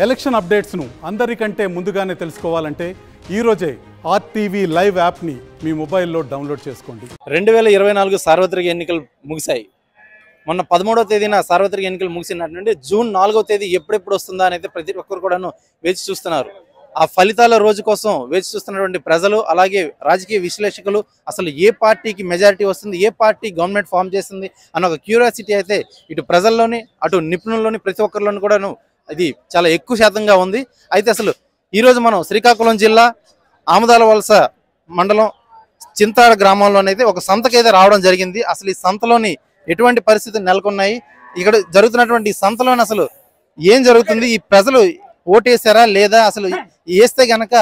Election అప్డేట్స్ను అందరికంటే ముందుగానే తెలుసుకోవాలంటే ఈరోజే ఆర్టీవీ లైవ్ యాప్ని మీ మొబైల్లో డౌన్లోడ్ చేసుకోండి. 2024 సార్వత్రిక ఎన్నికలు ముగిశాయి. మొన్న 13వ తేదీన సార్వత్రిక ఎన్నికలు ముగిసినట్టు నుండి జూన్ 4వ తేదీ ఎప్పుడెప్పుడు వస్తుందా అనేది ప్రతి ఒక్కరు కూడాను వేచి చూస్తున్నారు. ఆ ఫలితాల రోజు కోసం వేచి చూస్తున్నటువంటి ప్రజలు, అలాగే రాజకీయ విశ్లేషకులు అసలు ఏ పార్టీకి మెజారిటీ వస్తుంది, ఏ పార్టీ గవర్నమెంట్ ఫామ్ చేస్తుంది అన్న ఒక క్యూరియాసిటీ అయితే ఇటు ప్రజల్లోని అటు నిపుణుల్లోని ప్రతి ఒక్కరిలోని కూడాను ఇది చాలా ఎక్కువ శాతంగా ఉంది. అయితే అసలు ఈరోజు మనం శ్రీకాకుళం జిల్లా ఆమదాల వలస మండలం చింతాడ గ్రామంలోనైతే ఒక సంతకైతే రావడం జరిగింది. అసలు ఈ సంతలోని ఎటువంటి పరిస్థితులు నెలకొన్నాయి, ఇక్కడ జరుగుతున్నటువంటి ఈ సంతలోని అసలు ఏం జరుగుతుంది, ఈ ప్రజలు ఓటేసారా లేదా, అసలు వేస్తే గనక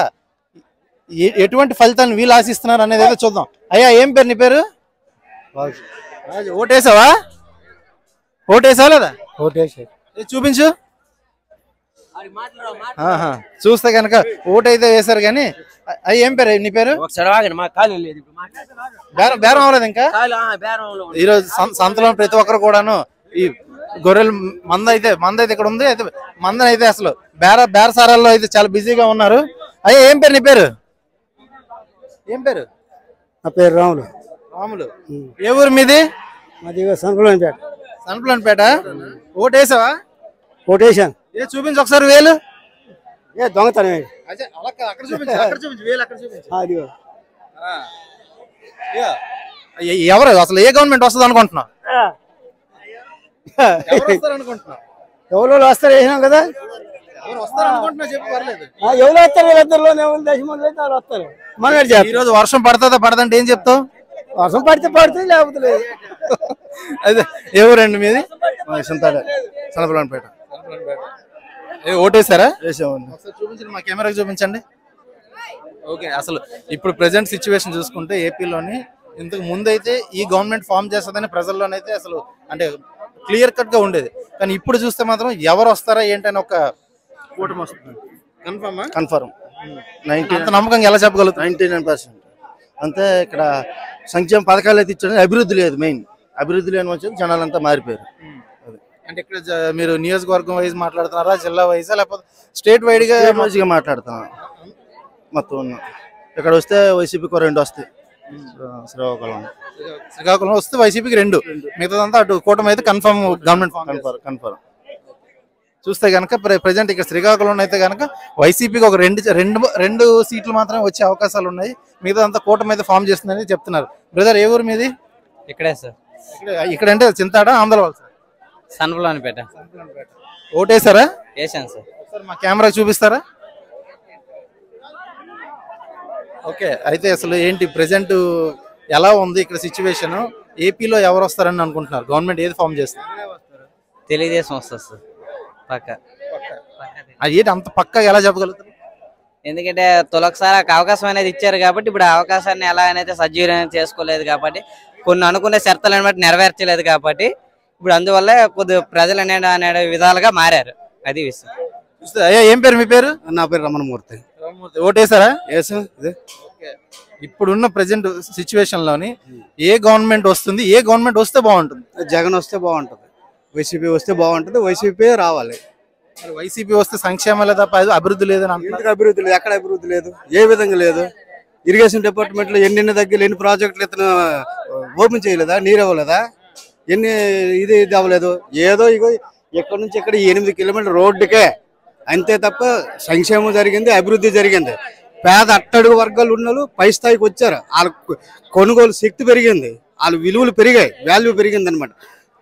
ఎటువంటి ఫలితాలను వీళ్ళు ఆశిస్తున్నారు అనేది అయితే చూద్దాం. అయ్యా, ఏం పేరు నీ పేరు? ఓటేసావా లేదా? చూపించు. చూస్తే కనుక ఓటు అయితే వేశారు కానీ అయ్యి ఏం పేరు నీ పేరు? బేరం అవ్వలేదు ఇంకా. ఈరోజు సంతలో ప్రతి ఒక్కరు కూడాను ఈ గొర్రెలు మంద అయితే ఇక్కడ ఉంది. అయితే మందని అయితే అసలు బేరసారాల్లో అయితే చాలా బిజీగా ఉన్నారు. అయ్యా, ఏం పేరు నీ పేరు? ఏం పేరు? నా పేరు రాములు. రాములు, ఏ ఊరు మీది? మాది సన్పులన్పేట. సన్పులన్పేట. ఓటు వేసావా? ఓటేశాను. ఏ చూపించు ఒకసారి వేలు. ఏ దొంగతనం ఎవరు అసలు ఏ గవర్నమెంట్ వస్తుంది అనుకుంటున్నావు? ఎవరో వస్తారు వేసినాం కదా. ఎవరు వస్తారు? వీళ్ళిద్దరిలోనే వస్తారు. మన ఈ రోజు వర్షం పడుతుందా పడదంటే ఏం చెప్తావు? వర్షం పడితే పడుతుంది, లేకపోతే లేదు. అదే ఎవరండి మీది? సనపలపేట. ఓటేసారా? చూపించండి, మా కెమెరాకి చూపించండి. ఓకే, అసలు ఇప్పుడు ప్రెసెంట్ సిచ్యువేషన్ చూసుకుంటే ఏపీలోని ఇంతకు ముందు అయితే ఈ గవర్నమెంట్ ఫామ్ చేస్తుందని ప్రజల్లోనైతే అసలు అంటే క్లియర్ కట్ గా ఉండేది. కానీ ఇప్పుడు చూస్తే మాత్రం ఎవరు వస్తారా ఏంటని ఒక కూటమి వస్తుంది. కన్ఫర్మ్ 90 నమ్మకంగా ఎలా చెప్పగలుగుతారు? 99%. అంతే. ఇక్కడ సంక్షేమ పథకాలు అయితే ఇచ్చాడు, అభివృద్ధి లేదు. మెయిన్ అభివృద్ధి లేని వచ్చి జనాలంతా మారిపోయారు. అంటే ఇక్కడ మీరు నియోజకవర్గం వైజ్ మాట్లాడుతున్నారా, జిల్లా వైజా, లేకపోతే స్టేట్ వైడ్ గా మాట్లాడుతున్నాం? మొత్తం ఇక్కడ వస్తే వైసీపీకి 2 వస్తాయి. శ్రీకాకుళం వస్తే వైసీపీకి 2, మిగతాదంతా అటు కూటమి అయితే కన్ఫర్మ్ గవర్నమెంట్ కన్ఫర్మ్. చూస్తే కనుక ప్రెసెంట్ ఇక్కడ శ్రీకాకుళం అయితే కనుక వైసీపీకి ఒక రెండు సీట్లు మాత్రమే వచ్చే అవకాశాలు ఉన్నాయి. మిగతాదంతా కూటమి అయితే ఫామ్ చేస్తుందని చెప్తున్నారు. బ్రదర్, ఏ ఊరు మీది? ఇక్కడే సార్. ఇక్కడ అంటే చింతాడ, ఆంధ్ర వలస? సన్పులన్పేట. ఓటేసారా? వేసాను సార్. సార్ మా కెమెరా చూపిస్తారా? ఓకే, అయితే అసలు ఏంటి ప్రెసెంట్ ఎలా ఉంది ఇక్కడ సిచ్యువేషన్? ఏపీలో ఎవరు వస్తారని అనుకుంటున్నారు? గవర్నమెంట్ ఏది ఫామ్ చేస్తారు? తెలుగుదేశం వస్తుంది సార్, పక్క. ఏంటి అంత పక్కా ఎలా చెప్పగలుగుతారు? ఎందుకంటే తొలకసారి అవకాశం అనేది ఇచ్చారు కాబట్టి ఇప్పుడు ఆ అవకాశాన్ని ఎలా అనేది సద్వినియోగం చేసుకోలేదు కాబట్టి, కొన్ని అనుకునే షరతులను బట్టి నెరవేర్చలేదు కాబట్టి ఇప్పుడు అందువల్ల కొద్ది ప్రజలు అనే విధాలుగా మారారు. అది విషయం. అయ్యా, ఏం పేరు మీ పేరు? నా పేరు రమణమూర్తి. ఓటేసారా? ఇప్పుడున్న ప్రెసెంట్ సిచ్యువేషన్ లోని ఏ గవర్నమెంట్ వస్తుంది, ఏ గవర్నమెంట్ వస్తే బాగుంటుంది? జగన్ వస్తే బాగుంటుంది, వైసీపీ వస్తే బాగుంటుంది. వైసీపీ రావాలి. వైసీపీ వస్తే సంక్షేమాలే తప్ప అభివృద్ధి లేదని. ఎందుకు అభివృద్ధి లేదు? ఎక్కడ అభివృద్ధి లేదు, ఏ విధంగా లేదు. ఇరిగేషన్ డిపార్ట్మెంట్ లో ఎన్ని దగ్గర ఎన్ని ప్రాజెక్టులు ఇతను ఓపెన్ చేయలేదా? నీరు ఇవ్వలేదా? ఇది అవ్వలేదు. ఏదో ఇగో ఎక్కడి నుంచి ఇక్కడ 8 కిలోమీటర్ రోడ్డుకే అంతే తప్ప సంక్షేమం జరిగింది, అభివృద్ధి జరిగింది. పేద అట్టడుగు వర్గాలు ఉన్న పై స్థాయికి వచ్చారు. వాళ్ళ కొనుగోలు శక్తి పెరిగింది, వాళ్ళ విలువలు పెరిగాయి, వాల్యూ పెరిగింది అనమాట.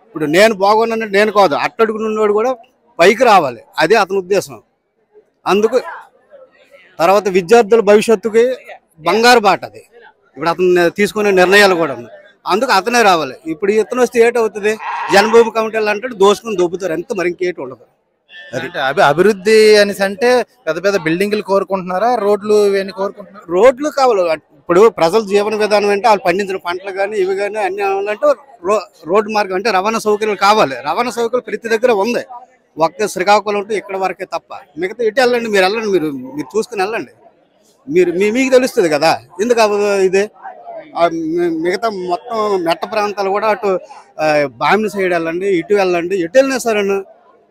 ఇప్పుడు నేను బాగున్నాను నేను కాదు, అట్టడుగు ఉన్నవాడు కూడా పైకి రావాలి, అదే అతని ఉద్దేశం. అందుకు తర్వాత విద్యార్థుల భవిష్యత్తుకి బంగారు బాట అది. ఇప్పుడు అతను తీసుకునే నిర్ణయాలు కూడా అందుకు అతనే రావాలి. ఇప్పుడు ఇతను వస్తే ఏటవుతుంది? జన్మభూమి కమిటీలు అంటాడు, దోసుకుని దొబ్బుతారు, ఎంత మరి ఇంకేటి ఉండదు. అభివృద్ధి అని అంటే పెద్ద పెద్ద బిల్డింగ్లు కోరుకుంటున్నారా, రోడ్లు ఇవన్నీ కోరుకుంటున్నారా? రోడ్లు కావాలి. ఇప్పుడు ప్రజల జీవన విధానం అంటే వాళ్ళు పండించిన పంటలు కానీ ఇవి కానీ అన్ని అంటే రోడ్డు మార్గం అంటే రవాణా సౌకర్యాలు కావాలి. రవాణా సౌకర్యాలు ప్రతి దగ్గర ఉంది. ఒక్క శ్రీకాకుళం ఇక్కడ వరకే తప్ప మిగతా ఇటు వెళ్ళండి, మీరు వెళ్ళండి, మీరు చూసుకుని వెళ్ళండి, మీకు తెలుస్తుంది కదా. ఎందుకు ఇదే మిగతా మొత్తం మెట్ట ప్రాంతాలు కూడా అటు బామిని సైడ్ వెళ్ళండి, ఇటు వెళ్ళండి, ఎటు వెళ్ళినా సరే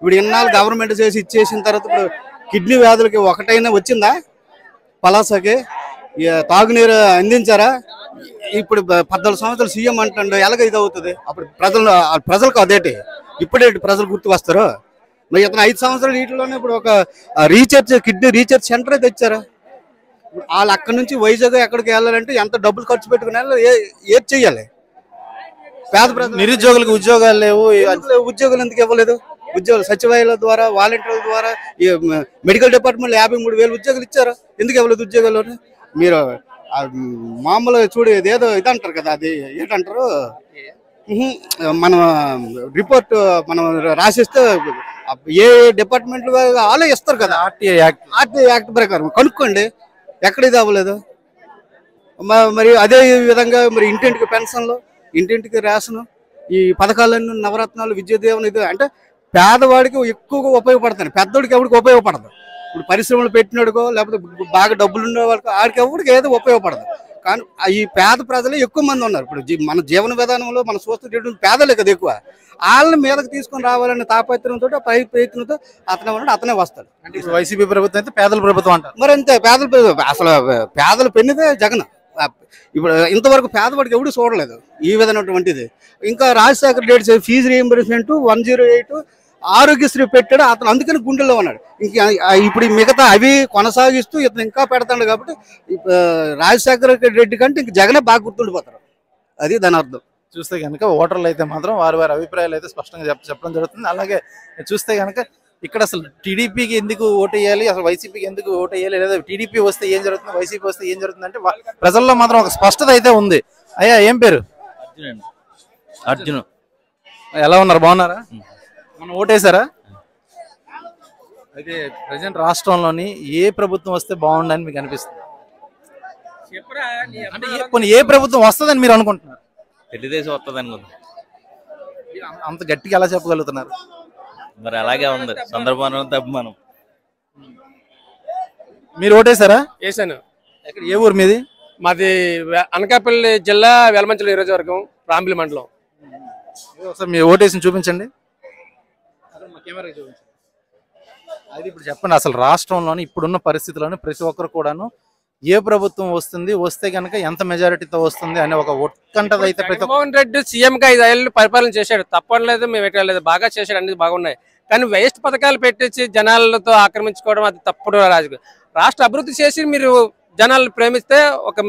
ఇప్పుడు ఇన్నాళ్ళు గవర్నమెంట్ చేసి ఇచ్చేసిన తర్వాత ఇప్పుడు కిడ్నీ వ్యాధులకి ఒకటైనా వచ్చిందా? పలాసకి తాగునీరు అందించారా? ఇప్పుడు 14 సంవత్సరాలు సీఎం అంటాడు, ఎలాగ ఇది అవుతుంది? అప్పుడు ప్రజలకు అదేంటి, ఇప్పుడే ప్రజలు గుర్తుకు వస్తారు. మరి ఇతను 5 సంవత్సరాలు వీటిలోనే ఇప్పుడు ఒక కిడ్నీ రీసెర్చ్ సెంటర్ అయితే తెచ్చారా? వాళ్ళు అక్కడ నుంచి వైజాగ్ ఎక్కడికి వెళ్ళాలంటే ఎంత డబ్బులు ఖర్చు పెట్టుకుని ఏది చెయ్యాలి? పేద ప్రజలు, నిరుద్యోగులకు ఉద్యోగాలు లేవు. ఉద్యోగులు ఎందుకు ఇవ్వలేదు? ఉద్యోగులు సచివాలయాల ద్వారా, వాలంటీర్ల ద్వారా, మెడికల్ డిపార్ట్మెంట్లో 53,000 ఉద్యోగులు ఇచ్చారు. ఎందుకు ఇవ్వలేదు ఉద్యోగాలు? మీరు మామూలు చూడు, ఇదేదో ఇదంటారు కదా, అది ఏంటంటారు, మనం రిపోర్ట్ మనం రాసిస్తే ఏ డిపార్ట్మెంట్ వాళ్ళే ఇస్తారు కదా, ఆర్టీఐ యాక్ట్ ప్రకారం కనుక్కోండి, ఎక్కడ ఇది అవ్వలేదు. మరి అదే విధంగా మరి ఇంటింటికి పెన్షన్లు, ఇంటింటికి రేషను, ఈ పథకాలన్నీ, నవరత్నాలు, విద్యాదీవెన, ఇది అంటే పేదవాడికి ఎక్కువగా ఉపయోగపడతాయి, పెద్దోడికి ఎవరికి ఉపయోగపడదు. ఇప్పుడు పరిశ్రమలు పెట్టినాడుకో, లేకపోతే బాగా డబ్బులు ఉండే వాళ్ళకి, ఆడికి ఎవరికి ఏదో ఉపయోగపడదు. కానీ ఈ పేద ప్రజలు ఎక్కువ మంది ఉన్నారు. ఇప్పుడు మన జీవన విధానంలో మనం చూస్తే పేదలే కదా ఎక్కువ. వాళ్ళని మీదకి తీసుకొని రావాలనే తాపత్రయంతో, ప్రయత్నంతో అతనే వస్తాడు. వైసీపీ ప్రభుత్వం అయితే పేదల ప్రభుత్వం అంటారు. మరి అంతే, అసలు పేదలు పెన్నిదే జగన్. ఇప్పుడు ఇంతవరకు పేదవాడికి ఎవడు చూడలేదు ఈ విధమైనటువంటిది. ఇంకా రాజశేఖర్ డేట్స్ ఫీజు రీయింబర్స్మెంట్ 108 ఆరోగ్యశ్రీ పెట్టాడు అతను, అందుకని గుండెల్లో ఉన్నాడు. ఇంకా ఇప్పుడు మిగతా అవి కొనసాగిస్తూ ఇతను ఇంకా పెడతాడు. కాబట్టి రాజశేఖర రెడ్డి కంటే ఇంక జగనే బాగా గుర్తుండిపోతారు. అది దాని అర్థం. చూస్తే కనుక ఓటర్లు అయితే మాత్రం వారి అభిప్రాయాలు అయితే స్పష్టంగా చెప్పడం జరుగుతుంది. అలాగే చూస్తే కనుక ఇక్కడ అసలు టీడీపీకి ఎందుకు ఓటు వేయాలి, అసలు వైసీపీకి ఎందుకు ఓటు వేయాలి, లేదా టీడీపీ వస్తే ఏం జరుగుతుంది, వైసీపీ వస్తే ఏం జరుగుతుంది అంటే ప్రజల్లో మాత్రం ఒక స్పష్టత అయితే ఉంది. అయ్యా, ఏం పేరు? అర్జున్. ఎలా ఉన్నారు? బాగున్నారా? మనం ఓటేసారా? అయితే ప్రజెంట్ రాష్ట్రంలోని ఏ ప్రభుత్వం వస్తే బాగుండని మీకు అనిపిస్తుంది? అంటే ఏ ప్రభుత్వం వస్తుందని మీరు అనుకుంటున్నారు? తెలుగుదేశం వస్తుంది అనుకుంటున్నాను. అంత గట్టిగా ఎలా చెప్పగలుగుతున్నారు? మరి అలాగే ఉంది, సందర్భాన్ని అభిమానం. మీరు ఓటేసారా? వేసాను. ఎక్కడ, ఏ ఊరు మీది? మాది అనకాపల్లి జిల్లా, వెలమంచల నియోజకవర్గం, రాంబిలి మండలం. ఒకసారి మీరు ఓటేసి చూపించండి. అది ఇప్పుడు చెప్పండి, అసలు రాష్ట్రంలోని ఇప్పుడున్న పరిస్థితుల్లోని ప్రతి ఒక్కరు కూడాను ఏ ప్రభుత్వం వస్తే కనుక ఎంత మెజారిటీతో వస్తుంది అనే ఒక ఉత్కంఠత అయితే జగన్మోహన్ రెడ్డి సీఎం గా 5 ఏళ్ళు పరిపాలన చేశాడు, తప్పలేదు, మేము ఎట్లేదు, బాగా చేశాడు, అన్ని బాగున్నాయి. కానీ వేస్ట్ పథకాలు పెట్టించి జనాలతో ఆక్రమించుకోవడం అది తప్పుడు రాజకీయం. రాష్ట్ర అభివృద్ధి చేసి మీరు జనాలను ప్రేమిస్తే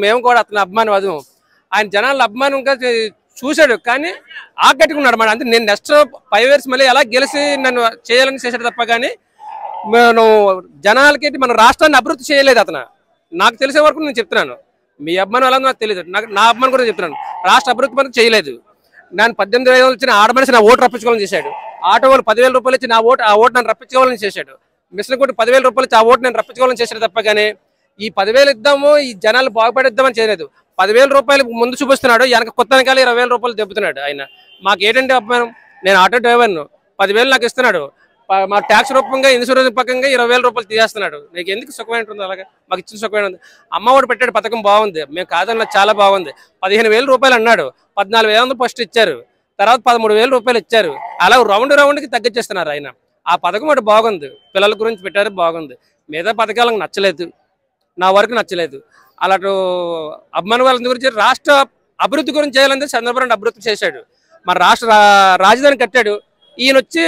మేము కూడా అతని అభిమానం, అది ఆయన జనాల అభిమానంగా చూశాడు. కానీ ఆకట్టుకున్నాడు మాట. అంటే నేను నెక్స్ట్ 5 years మళ్ళీ ఎలా గెలిచి నన్ను చేయాలని చేశాడు తప్ప కానీ మనం జనాలకి మన రాష్ట్రాన్ని అభివృద్ధి చేయలేదు అతను. నాకు తెలిసే వరకు నేను చెప్తున్నాను, మీ అభిమానం ఎలా నాకు తెలియదు, నా అభిమానం కూడా చెప్తున్నాను. రాష్ట్ర అభివృద్ధి మనకు చేయలేదు. నేను 18 ఏళ్ళు వచ్చిన ఆడమనిషి నా ఓటు రప్పించుకోవాలని చేశాడు. ఆటో వాళ్ళు 10,000 రూపాయలు ఇచ్చి ఆ ఓటు నన్ను రప్పించుకోవాలని చేశాడు. మిషన్ కూడా 10,000 రూపాయలు ఇచ్చి ఆ ఓటు నేను రప్పించుకోవాలని చేశాడు తప్ప కానీ ఈ 10,000 ఇద్దాము, ఈ జనాలు బాగుపడిద్దామని చేయలేదు. 10,000 రూపాయలు ముందు చూపిస్తున్నాడు, వెనక కొత్త వెనకాల 20,000 రూపాయలు దెబ్బతున్నాడు ఆయన. మాకు ఏంటంటే అభిమానం, నేను ఆటో డ్రైవర్ను, 10,000 నాకు ఇస్తున్నాడు, మా ట్యాక్స్ రూపంగా ఇన్సూరెన్స్ పక్కగా 20,000 రూపాయలు తీసేస్తున్నాడు. నీకు ఎందుకు సుఖమైన ఉంటుంది? అలాగే మాకు ఇచ్చిన సుఖమైన ఉంది. అమ్మఒడి పెట్టాడు, పథకం బాగుంది, మేము కాదన్న చాలా బాగుంది. 15,000 రూపాయలు అన్నాడు, 14,500 ఫస్ట్ ఇచ్చారు, తర్వాత 13,000 రూపాయలు ఇచ్చారు. అలా రౌండ్కి తగ్గించేస్తున్నారు ఆయన. ఆ పథకం ఒకటి బాగుంది, పిల్లల గురించి పెట్టారు, బాగుంది. మిగతా పథకాలకు నచ్చలేదు, నా వరకు నచ్చలేదు. అలాంటి అభిమాన వాళ్ళ గురించి రాష్ట్ర అభివృద్ధి గురించి చేయాలంటే చంద్రబాబు నాయుడు అభివృద్ధి చేశాడు. మన రాష్ట్ర రాజధాని కట్టాడు, ఈయన వచ్చి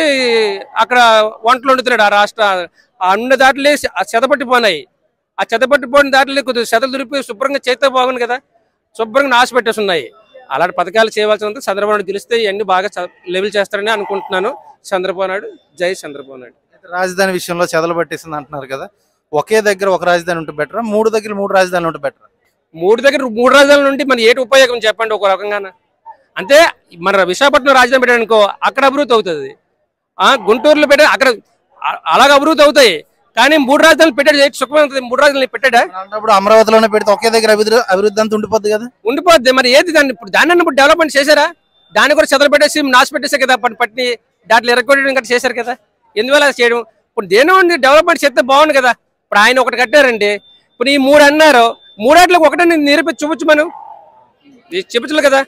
అక్కడ వంటలు వండుతున్నాడు. ఆ రాష్ట్ర అన్ని దాటిలే చెదపట్టిపోయినాయి. ఆ చెదపట్టిపోయిన దాటిలో కొద్దిగా చెదలు దురిపి శుభ్రంగా చేస్తే బాగుంది కదా, శుభ్రంగా నాశ పెట్టేసి ఉన్నాయి. అలాంటి పథకాలు చేయవలసినంత చంద్రబాబు నాయుడు గెలిస్తే ఇవన్నీ బాగా లెవెల్ చేస్తారని అనుకుంటున్నాను. చంద్రబాబు నాయుడు, జై చంద్రబాబు నాయుడు. రాజధాని విషయంలో చెదలు పట్టేసింది అంటున్నారు కదా, ఒకే దగ్గర ఒక రాజధాని ఉంటే బెటరా, 3 దగ్గర 3 రాజధానులు ఉంటే బెటరా? 3 దగ్గర 3 రాజధానులు ఉంటే మన ఏటి ఉపయోగం చెప్పండి ఒక రకంగా. అంటే మన విశాఖపట్నం రాజధాని పెట్టాడనుకో అక్కడ అభివృద్ధి అవుతుంది, గుంటూరులో పెట్టాడు అక్కడ అలాగ అభివృద్ధి అవుతాయి. కానీ 3 రాజధానులు పెట్టాడు సుఖమే ఉంటుంది. 3 రాజధానులు పెట్టాడా? అప్పుడు అమరావతిలోనే పెడితే ఒకే దగ్గర అభివృద్ధి అంతా ఉండిపోద్ది కదా. ఉండిపోద్ది. మరి ఏది దాన్ని ఇప్పుడు ఇప్పుడు డెవలప్మెంట్ చేశారా? దాన్ని కూడా చెదలు పెట్టేసి నాశ పెట్టేసే కదా, పట్టి దాంట్లో ఎరగొట్టడం కట్ట చేశారు కదా. ఎందువల్ల చేయడం? ఇప్పుడు దేనో డెవలప్మెంట్ చేస్తే బాగుంది కదా. ఇప్పుడు ఆయన ఒకటి కట్టారండి, ఇప్పుడు ఈ 3 అన్నారు, 3 ఒకటే నిరూపించి చూపించు మనం చూపించలేదు కదా,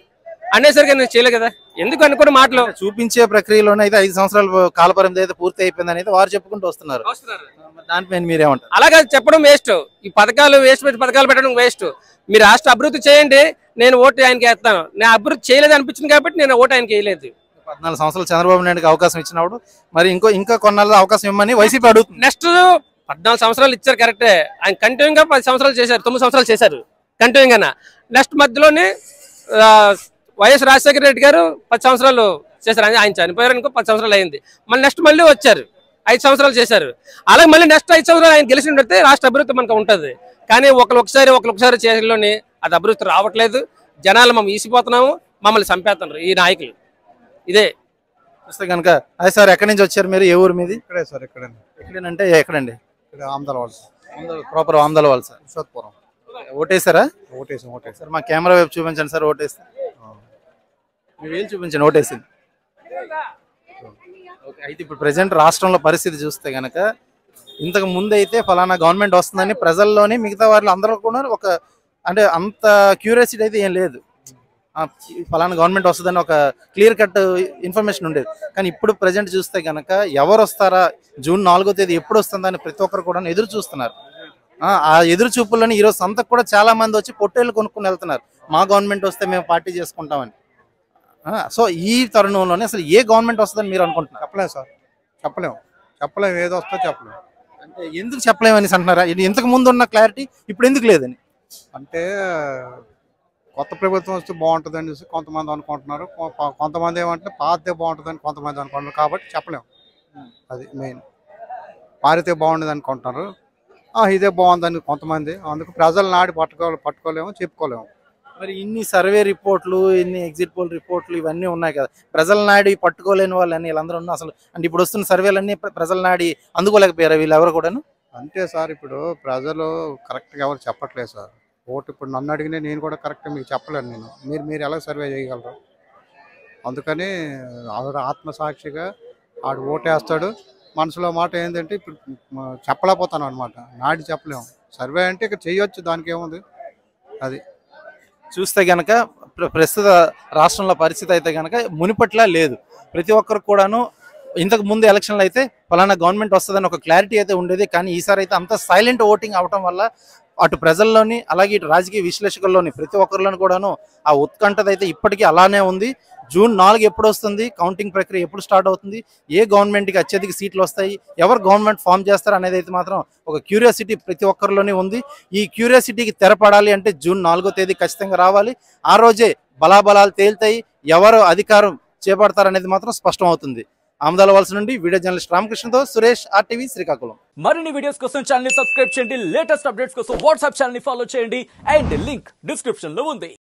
అనేసరికి నేను చేయలేదు కదా. ఎందుకు అనుకున్న మాటలు చూపించే ప్రక్రియలోనే అయితే 5 సంవత్సరాల కాలపరిమితి అయితే పూర్తి అయిపోయింది అనేది వారు చెప్పుకుంటూ వస్తున్నారు. దానిపైన మీరేమంటారు? అలాగే చెప్పడం వేస్ట్. ఈ పథకాలు పథకాలు పెట్టడం వేస్ట్. మీరు రాష్ట్ర అభివృద్ధి చేయండి, నేను ఓటు ఆయనకి వేస్తాను. నేను అభివృద్ధి చేయలేదు అనిపించింది కాబట్టి నేను ఓటు ఆయనకి వేయలేదు. 14 సంవత్సరాలు చంద్రబాబు నాయుడుకి అవకాశం ఇచ్చినప్పుడు మరి ఇంకా కొన్నాళ్ళు అవకాశం ఇవ్వమని వైసీపీ అడుగుతుంది. నెక్స్ట్ 14 సంవత్సరాలు ఇచ్చారు కరెక్టే. ఆయన కంటిన్యూగా 10 సంవత్సరాలు చేశారు, 9 సంవత్సరాలు చేశారు కంటిన్యూగా. నెక్స్ట్ మధ్యలోనే వైఎస్ రాజశేఖర రెడ్డి గారు 10 సంవత్సరాలు చేశారు. ఆయన చనిపోయారు అనుకో, 10 సంవత్సరాలు అయింది. మళ్ళీ వచ్చారు, 5 సంవత్సరాలు చేశారు. అలాగే మళ్ళీ నెక్స్ట్ 5 సంవత్సరాలు ఆయన గెలిచినట్టు రాష్ట్ర అభివృద్ధి మనకు ఉంటుంది. కానీ ఒకసారి చేసేలోని అది అభివృద్ధి రావట్లేదు. జనాలు మనం ఈసిపోతున్నాము, మమ్మల్ని చంపేస్తున్నారు ఈ నాయకులు. ఇదే చూస్తే కనుక. అదే సార్, ఎక్కడి నుంచి వచ్చారు మీరు? ఏ ఊరు మీది? ఇక్కడే సార్, ఎక్కడేనంటే ఎక్కడండి? ఇక్కడ ఆమదాల వాళ్ళు ప్రాపర్ ఆమదాల వాళ్ళు సార్. విశ్వత్పురం. ఓటేసారా? ఓటేసాం. సార్ మా కెమెరా వైపు చూపించండి సార్. ఓటేస్తే మీ వేలు చూపించండి ఓటేసింది. ఓకే, అయితే ఇప్పుడు ప్రజెంట్ రాష్ట్రంలో పరిస్థితి చూస్తే కనుక ఇంతకు ముందు అయితే ఫలానా గవర్నమెంట్ వస్తుందని ప్రజల్లోని మిగతా వాళ్ళు అందరూ కూడా అంటే అంత క్యూరియాసిటీ అయితే ఏం లేదు. ఫలానా గవర్నమెంట్ వస్తుందని ఒక క్లియర్ కట్ ఇన్ఫర్మేషన్ ఉండేది. కానీ ఇప్పుడు ప్రజెంట్ చూస్తే కనుక ఎవరు వస్తారా, జూన్ 4వ తేదీ ఎప్పుడు వస్తుందని ప్రతి ఒక్కరు కూడా ఎదురు చూస్తున్నారు. ఆ ఎదురు చూపుల్లోని ఈరోజు సంతకు కూడా చాలా మంది వచ్చి పొట్టేళ్ళు కొనుక్కుని వెళ్తున్నారు. మా గవర్నమెంట్ వస్తే మేము పార్టీ చేసుకుంటామని. సో ఈ తరుణంలోనే అసలు ఏ గవర్నమెంట్ వస్తుందని మీరు అనుకుంటున్నారు? చెప్పలేము సార్, చెప్పలేము ఏదో వస్తుందో చెప్పలేము. అంటే ఎందుకు చెప్పలేమని అంటున్నారా? ఇంతకు ముందు ఉన్న క్లారిటీ ఇప్పుడు ఎందుకు లేదని? అంటే కొత్త ప్రభుత్వం వస్తే బాగుంటుందని చూసి కొంతమంది అనుకుంటున్నారు, కొంతమంది ఏమంటే పాతదే బాగుంటుందని కొంతమంది అనుకుంటున్నారు. కాబట్టి చెప్పలేము. అది మెయిన్. పారితే బాగుండదు అనుకుంటున్నారు, ఇదే బాగుందని కొంతమంది. అందుకు ప్రజల నాడి పట్టుకోలేము, చెప్పుకోలేము. మరి ఇన్ని సర్వే రిపోర్ట్లు, ఇన్ని ఎగ్జిట్ పోల్ రిపోర్ట్లు ఇవన్నీ ఉన్నాయి కదా, ప్రజల నాడి పట్టుకోలేని వాళ్ళని వీళ్ళందరూ ఉన్నారు. అసలు అంటే ఇప్పుడు వస్తున్న సర్వేలన్నీ ప్రజల నాడి అందుకోలేకపోయారా వీళ్ళు ఎవరు కూడాను? అంతే సార్, ఇప్పుడు ప్రజలు కరెక్ట్గా ఎవరు చెప్పట్లేదు సార్. ఓటు ఇప్పుడు నన్ను అడిగినా నేను కూడా కరెక్ట్గా మీకు చెప్పలేను. మీరు ఎలా సర్వే చేయగలరు? అందుకని ఆవిడ ఆత్మసాక్షిగా ఆడు ఓటేస్తాడు. మనసులో మాట ఏంటంటే ఇప్పుడు చెప్పలేకపోతాను అనమాట, నాటి చెప్పలేము. సర్వే అంటే ఇక చేయొచ్చు, దానికి ఏముంది. అది చూస్తే కనుక ప్రస్తుత రాష్ట్రంలో పరిస్థితి అయితే కనుక మునిపట్లా లేదు. ప్రతి ఒక్కరు కూడాను ఇంతకు ముందు ఎలక్షన్లు అయితే ఫలానా గవర్నమెంట్ వస్తుందని ఒక క్లారిటీ అయితే ఉండేది. కానీ ఈసారి అయితే అంత సైలెంట్ ఓటింగ్ అవటం వల్ల అటు ప్రజల్లోని అలాగే ఇటు రాజకీయ విశ్లేషకుల్లోని ప్రతి ఒక్కరిలోని కూడాను ఆ ఉత్కంఠత అయితే ఇప్పటికీ అలానే ఉంది. జూన్ 4 ఎప్పుడు వస్తుంది, కౌంటింగ్ ప్రక్రియ ఎప్పుడు స్టార్ట్ అవుతుంది, ఏ గవర్నమెంట్కి అత్యధిక సీట్లు వస్తాయి, ఎవరు గవర్నమెంట్ ఫామ్ చేస్తారు అనేది అయితే మాత్రం ఒక క్యూరియాసిటీ ప్రతి ఒక్కరిలోనే ఉంది. ఈ క్యూరియాసిటీకి తెరపడాలి అంటే జూన్ 4వ తేదీ ఖచ్చితంగా రావాలి. ఆ రోజే బలాబలాలు తేలుతాయి, ఎవరు అధికారం చేపడతారనేది మాత్రం స్పష్టం అవుతుంది. ఆమదాల వలస నుండి వీడియో జర్నలిస్ట్ రామకృష్ణతో సురేష్, RTV శ్రీకాకుళం. మరిన్ని వీడియోస్ కోసం ఛానల్ ని సబ్స్క్రైబ్ చేయండి. లేటెస్ట్ అప్డేట్స్ కోసం వాట్సాప్ ఛానల్ ని ఫాలో చేయండి. అండ్ లింక్ డిస్క్రిప్షన్ లో ఉంది.